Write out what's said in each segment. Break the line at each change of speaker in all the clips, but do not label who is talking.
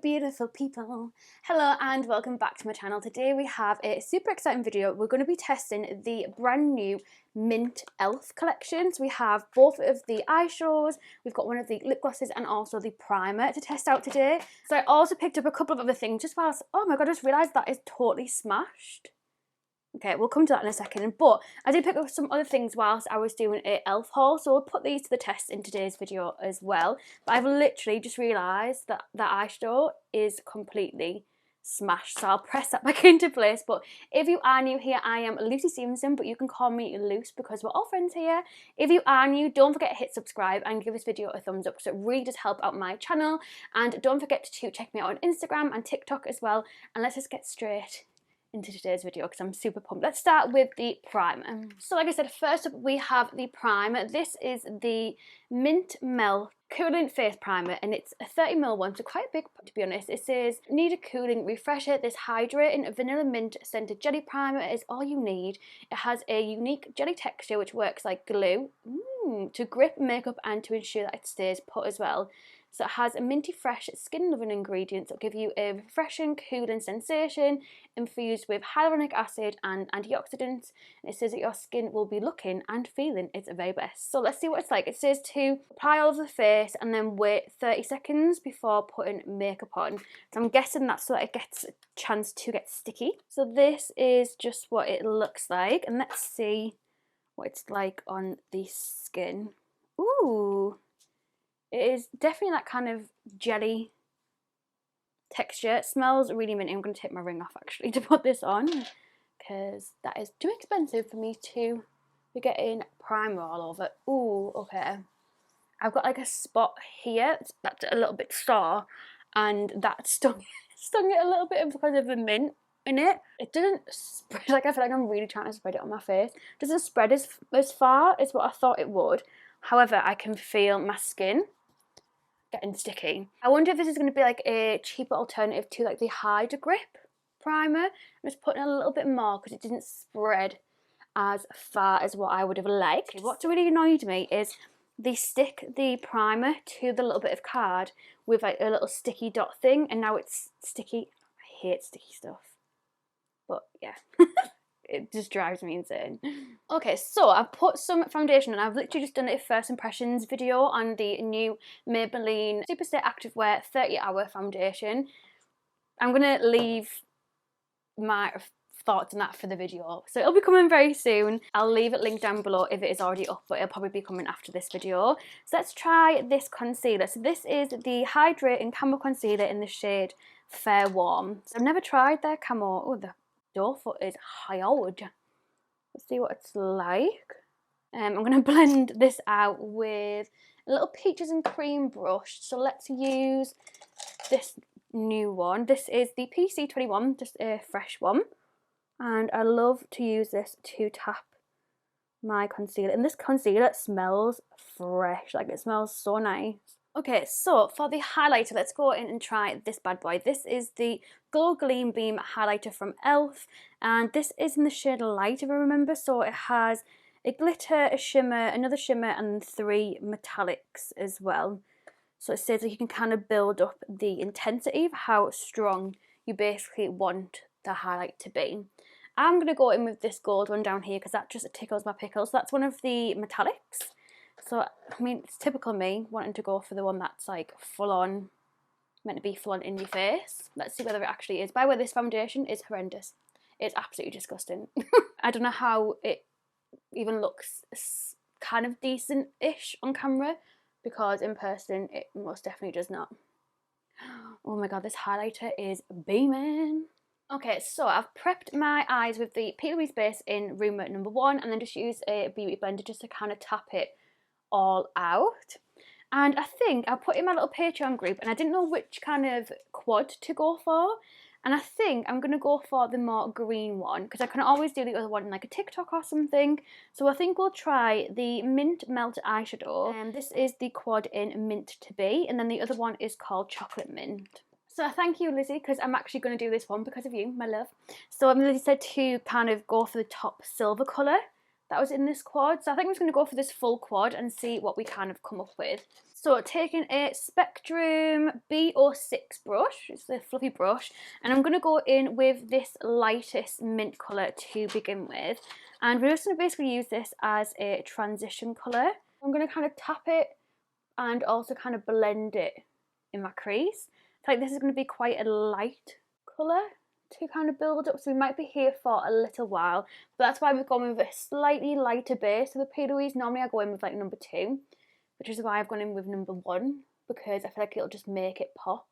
beautiful people. Hello and welcome back to my channel. Today we have a super exciting video. We're going to be testing the brand new Mint e.l.f. collection. So we have both of the eyeshadows, we've got one of the lip glosses and also the primer to test out today. So I also picked up a couple of other things just whilst, oh my god, I just realised that is totally smashed. Okay, we'll come to that in a second, but I did pick up some other things whilst I was doing a e.l.f. haul, so we'll put these to the test in today's video as well. But I've literally just realised that that eyeshadow is completely smashed, so I'll press that back into place. But if you are new here, I am Luce Stephenson, but you can call me Luce because we're all friends here. If you are new, don't forget to hit subscribe and give this video a thumbs up because it really does help out my channel. And don't forget to check me out on Instagram and TikTok as well. And let's just get straight into today's video because I'm super pumped. Let's start with the primer. So like I said, first up we have the primer. This is the Mint Melt Cooling Face Primer and it's a 30ml one, so quite big to be honest. It says, need a cooling refresher. This hydrating vanilla mint scented jelly primer is all you need. It has a unique jelly texture which works like glue to grip makeup and to ensure that it stays put as well. So it has a minty fresh skin loving ingredients that give you a refreshing cooling sensation infused with hyaluronic acid and antioxidants, and it says that your skin will be looking and feeling its very best. So let's see what it's like. It says to apply all over the face and then wait 30 seconds before putting makeup on. So I'm guessing that's so that it gets a chance to get sticky. So this is just what it looks like, and let's see what it's like on the skin. Ooh! It is definitely that kind of jelly texture. It smells really minty. I'm going to take my ring off actually to put this on because that is too expensive for me to be getting primer all over. Ooh, okay. I've got like a spot here that's a little bit sore and that stung it a little bit because of the mint in it. It doesn't spread, like I feel like I'm really trying to spread it on my face. It doesn't spread as far as what I thought it would. However, I can feel my skin getting sticky. I wonder if this is going to be like a cheaper alternative to like the Hydra Grip primer. I'm just putting a little bit more because it didn't spread as far as what I would have liked. What's really annoyed me is they stick the primer to the little bit of card with like a little sticky dot thing, and now it's sticky. I hate sticky stuff, but yeah. It just drives me insane. Okay, so I've put some foundation on. I've literally just done a first impressions video on the new Maybelline Superstay Activewear 30-hour foundation. I'm going to leave my thoughts on that for the video. So it'll be coming very soon. I'll leave it linked down below if it is already up, but it'll probably be coming after this video. So let's try this concealer. So this is the Hydrating Camo Concealer in the shade Fair Warm. So I've never tried their camo. Oh, the doe foot is huge. Let's see what it's like. I'm going to blend this out with a little peaches and cream brush. So let's use this new one. This is the PC21, just a fresh one. And I love to use this to tap my concealer. And this concealer smells fresh, like it smells so nice. Okay, so for the highlighter, let's go in and try this bad boy. This is the Glow Gleam Beam highlighter from e.l.f. and this is in the shade Light, if I remember. So it has a glitter, a shimmer, another shimmer, and 3 metallics as well. So it says that you can kind of build up the intensity of how strong you basically want the highlight to be. I'm going to go in with this gold one down here because that just tickles my pickles. That's one of the metallics. So, I mean, it's typical me wanting to go for the one that's like full on, meant to be full on in your face. Let's see whether it actually is. By the way, this foundation is horrendous. It's absolutely disgusting. I don't know how it even looks kind of decent-ish on camera because in person it most definitely does not. Oh my god, this highlighter is beaming. Okay, so I've prepped my eyes with the P. base in room number 1 and then just used a beauty blender just to kind of tap it all out. And I think I put in my little Patreon group and I didn't know which kind of quad to go for, and I think I'm going to go for the more green one because I can always do the other one in like a TikTok or something. So I think we'll try the Mint Melt eyeshadow, and this is the quad in Mint to Be, and then the other one is called Chocolate Mint. So thank you, Lizzie, because I'm actually going to do this one because of you, my love. So Lizzie said to kind of go for the top silver colour that was in this quad. So I think I'm just going to go for this full quad and see what we kind of come up with. So taking a Spectrum B06 brush, it's a fluffy brush, and I'm going to go in with this lightest mint colour to begin with. And we're just going to basically use this as a transition colour. I'm going to kind of tap it and also kind of blend it in my crease. So like this is going to be quite a light colour to kind of build up, so we might be here for a little while, but that's why we've gone with a slightly lighter base. So the P. Louise, normally I go in with like number 2, which is why I've gone in with number 1, because I feel like it'll just make it pop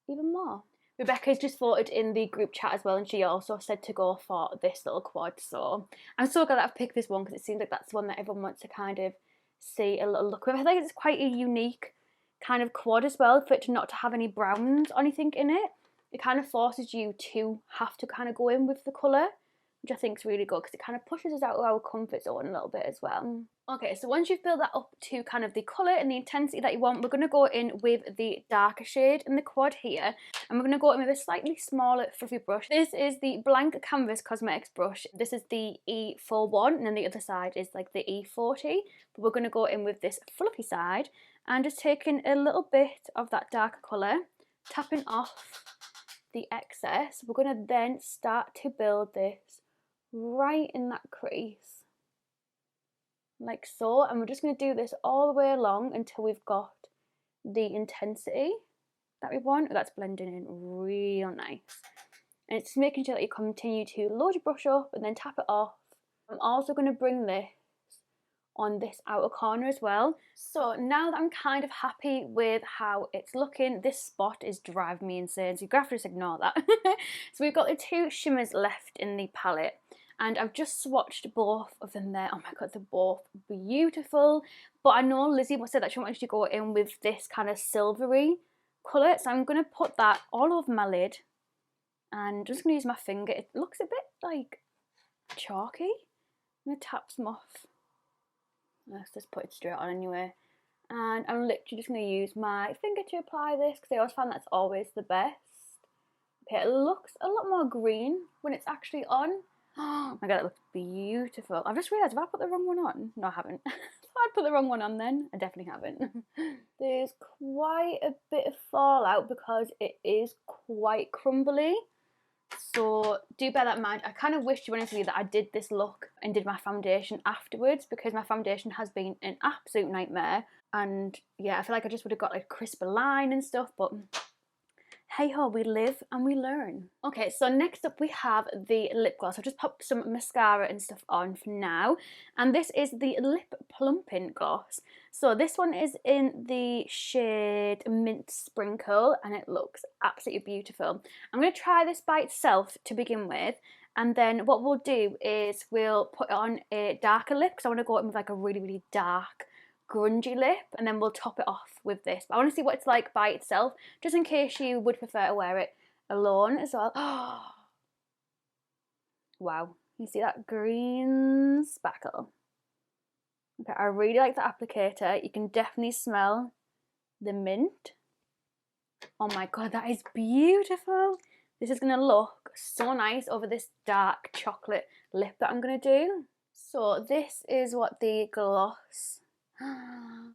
even more. Rebecca's just voted in the group chat as well, and she also said to go for this little quad, so I'm so glad that I've picked this one because it seems like that's the one that everyone wants to kind of see a little look with. I think it's quite a unique kind of quad as well, for it to not to have any browns or anything in it. It kind of forces you to have to kind of go in with the colour, which I think is really good because it kind of pushes us out of our comfort zone a little bit as well. Okay, so once you've built that up to kind of the colour and the intensity that you want, we're going to go in with the darker shade in the quad here, and we're going to go in with a slightly smaller fluffy brush. This is the Blank Canvas Cosmetics brush. This is the E41, and then the other side is like the E40, but we're going to go in with this fluffy side and just taking a little bit of that darker colour, tapping off the excess. We're going to then start to build this right in that crease, like so, and we're just going to do this all the way along until we've got the intensity that we want. That's blending in real nice, and it's making sure that you continue to load your brush up and then tap it off. I'm also going to bring this on this outer corner as well. So now that I'm kind of happy with how it's looking, this spot is driving me insane, so you have to just ignore that. So we've got the 2 shimmers left in the palette, and I've just swatched both of them there. Oh my god, they're both beautiful. But I know Lizzie said that she wanted to go in with this kind of silvery colour, so I'm going to put that all over my lid, and I'm just going to use my finger. It looks a bit like chalky. I'm going to tap some off. Let's just put it straight on anyway. And I'm literally just going to use my finger to apply this, because I always find that's always the best. Okay, it looks a lot more green when it's actually on. Oh my god, it looks beautiful. I've just realised, have I put the wrong one on? No, I haven't. I'd put the wrong one on then. I definitely haven't. There's quite a bit of fallout because it is quite crumbly. So do bear that in mind. I kind of wish, to be honest with you, that I did this look and did my foundation afterwards, because my foundation has been an absolute nightmare. And yeah, I feel like I just would have got like a crisper line and stuff, but hey ho, we live and we learn. Okay, so next up we have the lip gloss. I've just popped some mascara and stuff on for now, and this is the Lip Plumping Gloss. So this one is in the shade Mint Sprinkle, and it looks absolutely beautiful. I'm going to try this by itself to begin with, and then what we'll do is we'll put on a darker lip, because I want to go in with like a really, really dark grungy lip, and then we'll top it off with this. But I want to see what it's like by itself, just in case you would prefer to wear it alone as well. Wow, you see that green sparkle? Okay, I really like the applicator. You can definitely smell the mint. Oh my god, that is beautiful. This is going to look so nice over this dark chocolate lip that I'm going to do. So this is what the gloss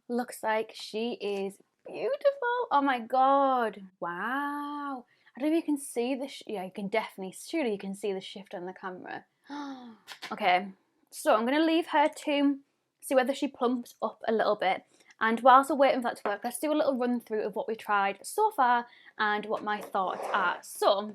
looks like. She is beautiful. Oh my god. Wow. I don't know if you can see the yeah, you can definitely, surely you can see the shift on the camera. Okay, so I'm going to leave her to see whether she plumps up a little bit. And whilst we're waiting for that to work, let's do a little run through of what we tried so far and what my thoughts are. So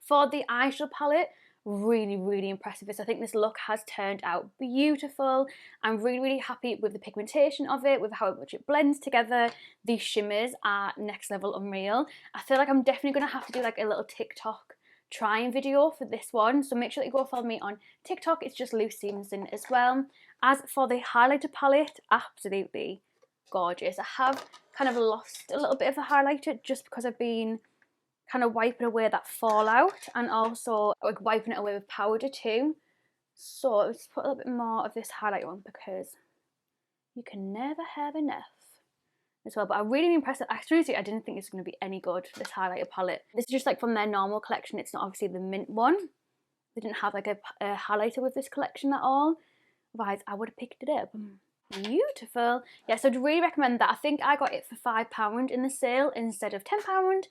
for the eyeshadow palette, really, really impressive. I think this look has turned out beautiful. I'm really, really happy with the pigmentation of it, with how much it blends together. The shimmers are next level unreal. I feel like I'm definitely going to have to do like a little TikTok trying video for this one, so make sure that you go follow me on TikTok. It's just Luce Stephenson as well. As for the highlighter palette, absolutely gorgeous. I have kind of lost a little bit of the highlighter just because I've been kind of wiping away that fallout, and also like wiping it away with powder too. So let's put a little bit more of this highlighter on, because you can never have enough as well. But I'm really impressed. Seriously, I didn't think this was going to be any good, this highlighter palette. This is just like from their normal collection. It's not obviously the mint one. They didn't have like a highlighter with this collection at all. Otherwise, I would have picked it up. beautiful. Yeah, so I'd really recommend that. I think I got it for £5 in the sale instead of £10.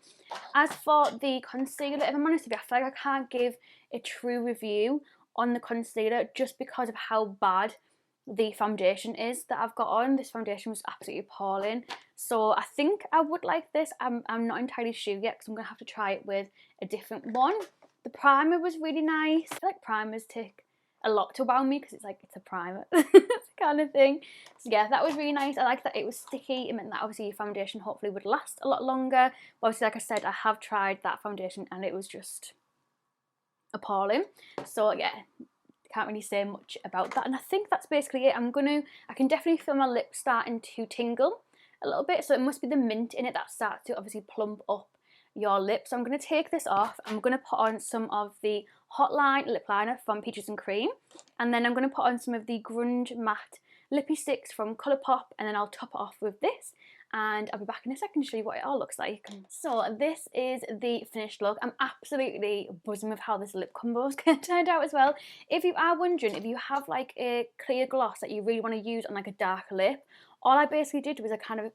As for the concealer, if I'm honest with you, I feel like I can't give a true review on the concealer just because of how bad the foundation is that I've got on. This foundation was absolutely appalling. So I think I would like this. I'm not entirely sure yet because I'm going to have to try it with a different one. The primer was really nice. I feel like primers take a lot to wow me because it's like, it's a primer kind of thing. So yeah, that was really nice. I like that it was sticky. It meant that obviously your foundation hopefully would last a lot longer. But obviously, like I said, I have tried that foundation and it was just appalling. So yeah, can't really say much about that. And I think that's basically it. I can definitely feel my lips starting to tingle a little bit. So it must be the mint in it that starts to obviously plump up your lips. So I'm going to take this off. I'm going to put on some of the Hotline lip liner from Peaches and Cream, and then I'm going to put on some of the Grunge matte Lippie Stix from Colourpop, and then I'll top it off with this, and I'll be back in a second to show you what it all looks like. So this is the finished look. I'm absolutely buzzing with how this lip combo turned out as well. If you are wondering if you have like a clear gloss that you really want to use on like a dark lip, all I basically did was I kind of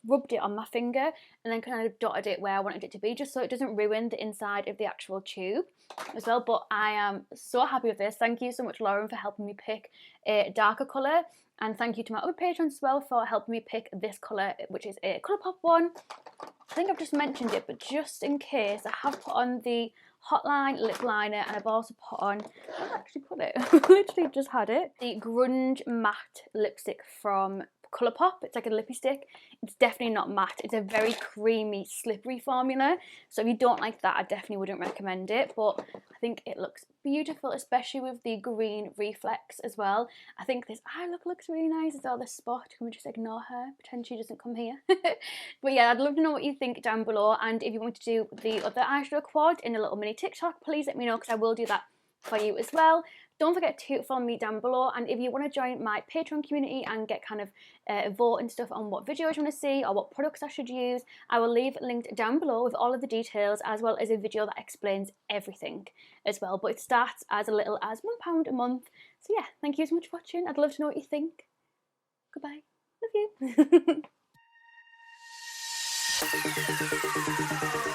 rubbed it on my finger and then kind of dotted it where I wanted it to be, just so it doesn't ruin the inside of the actual tube as well. But I am so happy with this. Thank you so much, Lauren, for helping me pick a darker colour, and thank you to my other patrons as well for helping me pick this colour, which is a Colourpop one. I think I've just mentioned it, but just in case, I have put on the Hotline lip liner, and I've also put on, I've actually put it, I literally just had it, the Grunge matte lipstick from Colourpop. It's like a lippy stick. It's definitely not matte. It's a very creamy, slippery formula. So if you don't like that, I definitely wouldn't recommend it. But I think it looks beautiful, especially with the green reflex as well. I think this eye look looks really nice. It's all this spot. Can we just ignore her? Pretend she doesn't come here. But yeah, I'd love to know what you think down below. And if you want to do the other eyeshadow quad in a little mini TikTok, please let me know, because I will do that for you as well. Don't forget to follow me down below, and if you want to join my Patreon community and get kind of vote and stuff on what videos you want to see or what products I should use, I will leave linked down below with all of the details, as well as a video that explains everything as well. But it starts as little as £1 a month. So yeah, thank you so much for watching. I'd love to know what you think. Goodbye. Love you.